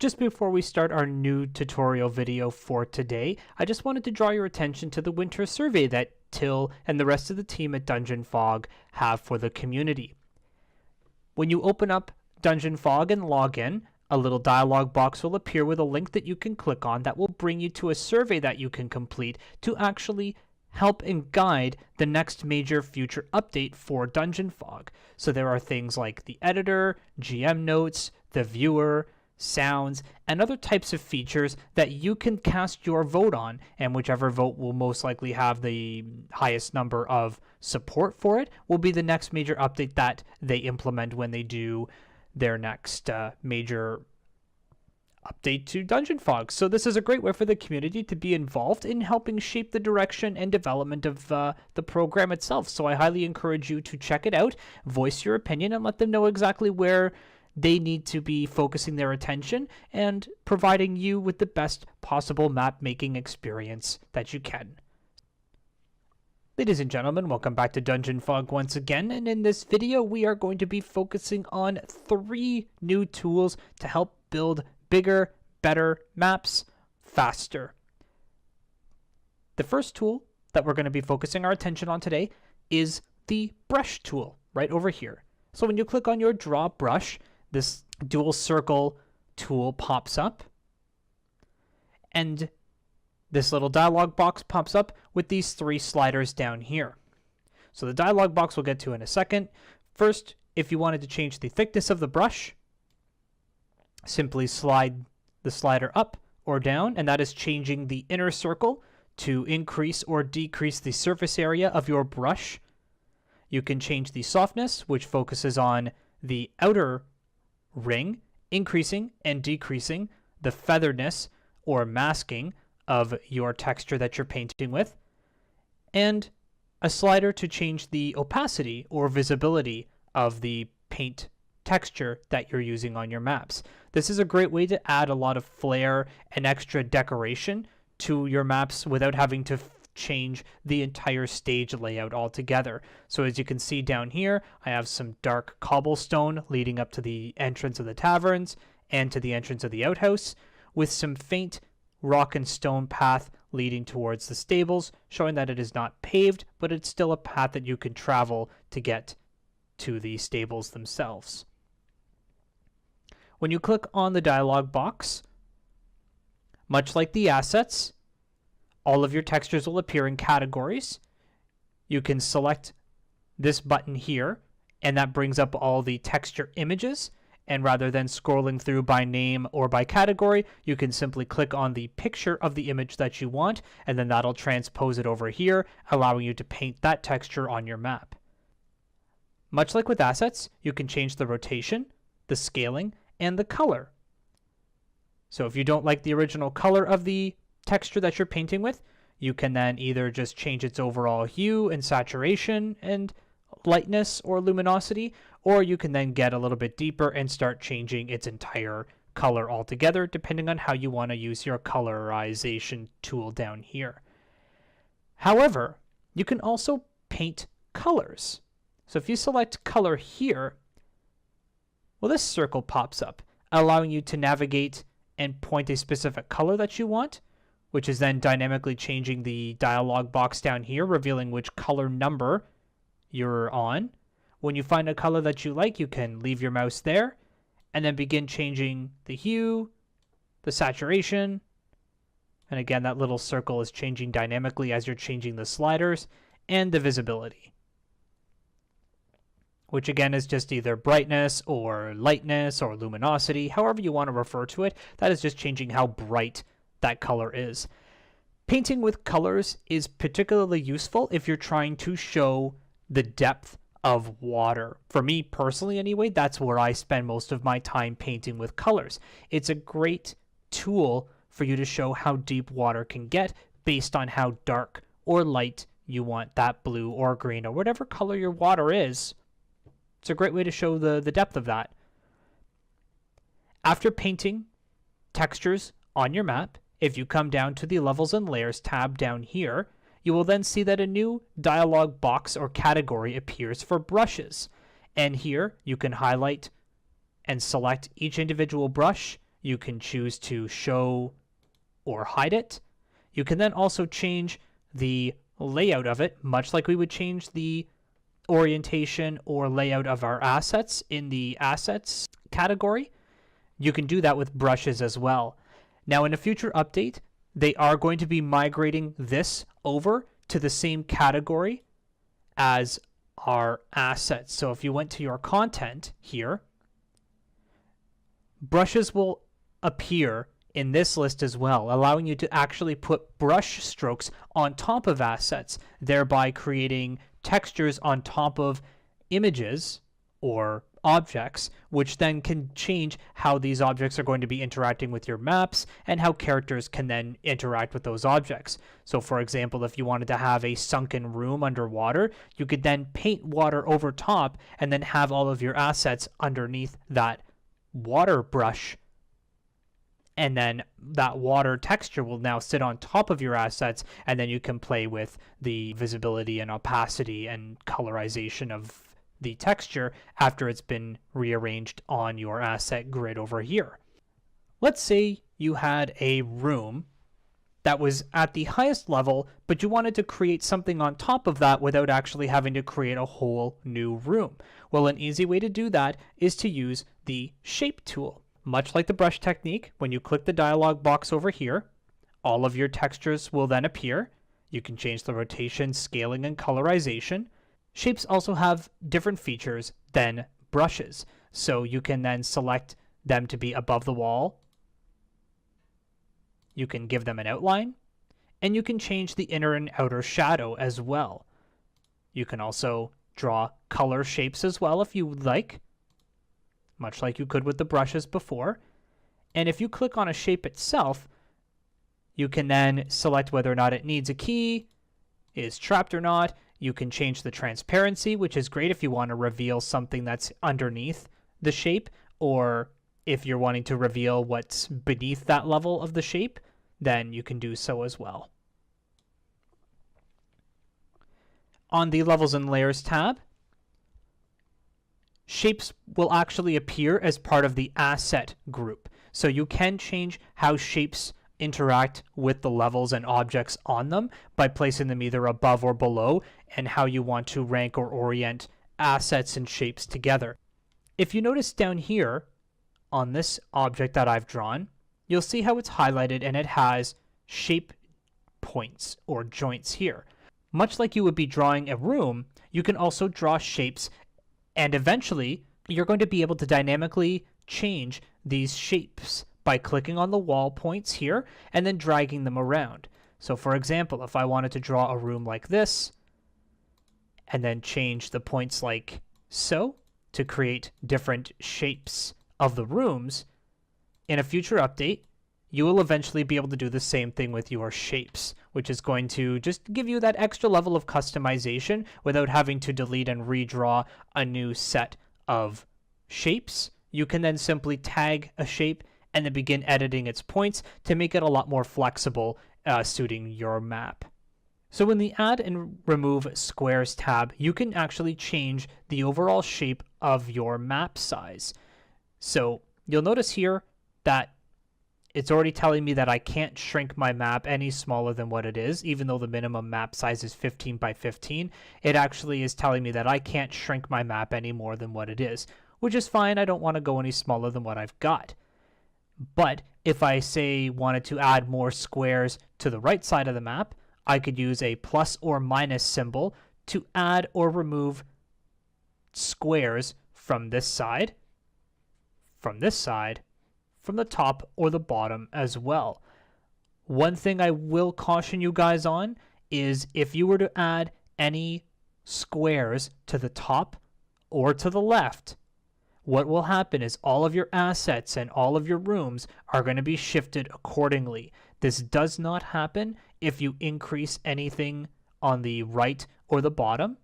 Just before we start our new tutorial video for today, I just wanted to draw your attention to the winter survey that Till and the rest of the team at Dungeon Fog have for the community. When you open up Dungeon Fog and log in, a little dialog box will appear with a link that you can click on that will bring you to a survey that you can complete to actually help and guide the next major future update for Dungeon Fog. So there are things like the editor, GM notes, the viewer, sounds, and other types of features that you can cast your vote on, and whichever vote will most likely have the highest number of support for it will be the next major update that they implement when they do their next major update to Dungeon Fog. So this is a great way for the community to be involved in helping shape the direction and development of the program itself. So I highly encourage you to check it out, voice your opinion, and let them know exactly where they need to be focusing their attention and providing you with the best possible map making experience that you can. Ladies and gentlemen, welcome back to Dungeon Fog once again, and in this video we are going to be focusing on 3 new tools to help build bigger, better maps faster. The first tool that we're going to be focusing our attention on today is the brush tool right over here. So when you click on your draw brush, this dual circle tool pops up, and this little dialog box pops up with these 3 sliders down here. So the dialog box we'll get to in a second. First, if you wanted to change the thickness of the brush, simply slide the slider up or down, and that is changing the inner circle to increase or decrease the surface area of your brush. You can change the softness, which focuses on the outer ring, increasing and decreasing the featheredness or masking of your texture that you're painting with, and a slider to change the opacity or visibility of the paint texture that you're using on your maps. This is a great way to add a lot of flair and extra decoration to your maps without having to change the entire stage layout altogether. So as you can see down here, I have some dark cobblestone leading up to the entrance of the taverns and to the entrance of the outhouse, with some faint rock and stone path leading towards the stables, showing that it is not paved, but it's still a path that you can travel to get to the stables themselves. When you click on the dialog box, much like the assets, all of your textures will appear in categories. You can select this button here, and that brings up all the texture images. And rather than scrolling through by name or by category, you can simply click on the picture of the image that you want, and then that'll transpose it over here, allowing you to paint that texture on your map. Much like with assets, you can change the rotation, the scaling, and the color. So if you don't like the original color of the texture that you're painting with, you can then either just change its overall hue and saturation and lightness or luminosity, or you can then get a little bit deeper and start changing its entire color altogether, depending on how you want to use your colorization tool down here. However, you can also paint colors. So if you select color here, well, this circle pops up, allowing you to navigate and point a specific color that you want, which is then dynamically changing the dialog box down here, revealing which color number you're on. When you find a color that you like, you can leave your mouse there and then begin changing the hue, the saturation, and again, that little circle is changing dynamically as you're changing the sliders, and the visibility, which again is just either brightness or lightness or luminosity, however you want to refer to it. That is just changing how bright that color is. Painting with colors is particularly useful if you're trying to show the depth of water. For me personally anyway, that's where I spend most of my time painting with colors. It's a great tool for you to show how deep water can get based on how dark or light you want that blue or green or whatever color your water is. It's a great way to show the depth of that. After painting textures on your map, if you come down to the Levels and Layers tab down here, you will then see that a new dialog box or category appears for brushes. And here you can highlight and select each individual brush You can choose to show or hide it. You can then also change the layout of it, much like we would change the orientation or layout of our assets in the assets category. You can do that with brushes as well. Now, in a future update, they are going to be migrating this over to the same category as our assets. So if you went to your content here, brushes will appear in this list as well, allowing you to actually put brush strokes on top of assets, thereby creating textures on top of images or objects, which then can change how these objects are going to be interacting with your maps and how characters can then interact with those objects. So for example, if you wanted to have a sunken room underwater, you could then paint water over top and then have all of your assets underneath that water brush, and then that water texture will now sit on top of your assets, and then you can play with the visibility and opacity and colorization of the texture after it's been rearranged on your asset grid over here. Let's say you had a room that was at the highest level, but you wanted to create something on top of that without actually having to create a whole new room. Well, an easy way to do that is to use the shape tool. Much like the brush technique, when you click the dialog box over here, all of your textures will then appear. You can change the rotation, scaling, and colorization. Shapes also have different features than brushes, so you can then select them to be above the wall. You can give them an outline, and you can change the inner and outer shadow as well. You can also draw color shapes as well if you would like, much like you could with the brushes before. And if you click on a shape itself, you can then select whether or not it needs a key, is trapped or not. You can change the transparency, which is great if you want to reveal something that's underneath the shape, or if you're wanting to reveal what's beneath that level of the shape, then you can do so as well. On the Levels and Layers tab, shapes will actually appear as part of the asset group. So you can change how shapes interact with the levels and objects on them by placing them either above or below, and how you want to rank or orient assets and shapes together. If you notice down here on this object that I've drawn, you'll see how it's highlighted and it has shape points or joints here. Much like you would be drawing a room, you can also draw shapes, and eventually you're going to be able to dynamically change these shapes by clicking on the wall points here and then dragging them around. So for example, if I wanted to draw a room like this and then change the points like so to create different shapes of the rooms, in a future update, you will eventually be able to do the same thing with your shapes, which is going to just give you that extra level of customization without having to delete and redraw a new set of shapes. You can then simply tag a shape and then begin editing its points to make it a lot more flexible, suiting your map. So in the Add and Remove Squares tab, you can actually change the overall shape of your map size. So you'll notice here that it's already telling me that I can't shrink my map any smaller than what it is, even though the minimum map size is 15 by 15. It actually is telling me that I can't shrink my map any more than what it is, which is fine. I don't want to go any smaller than what I've got. But if I say wanted to add more squares to the right side of the map, I could use a plus or minus symbol to add or remove squares from this side, from this side, from the top or the bottom as well. One thing I will caution you guys on is if you were to add any squares to the top or to the left, what will happen is all of your assets and all of your rooms are going to be shifted accordingly. This does not happen if you increase anything on the right or the bottom,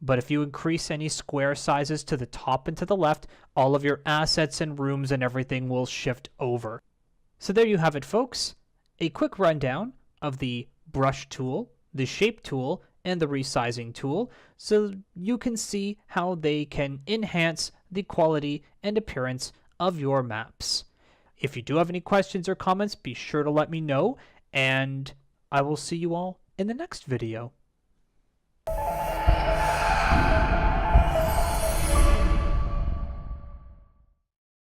but if you increase any square sizes to the top and to the left, all of your assets and rooms and everything will shift over. So there you have it, folks. A quick rundown of the brush tool, the shape tool, and the resizing tool, so you can see how they can enhance the quality and appearance of your maps. If you do have any questions or comments, be sure to let me know, and I will see you all in the next video.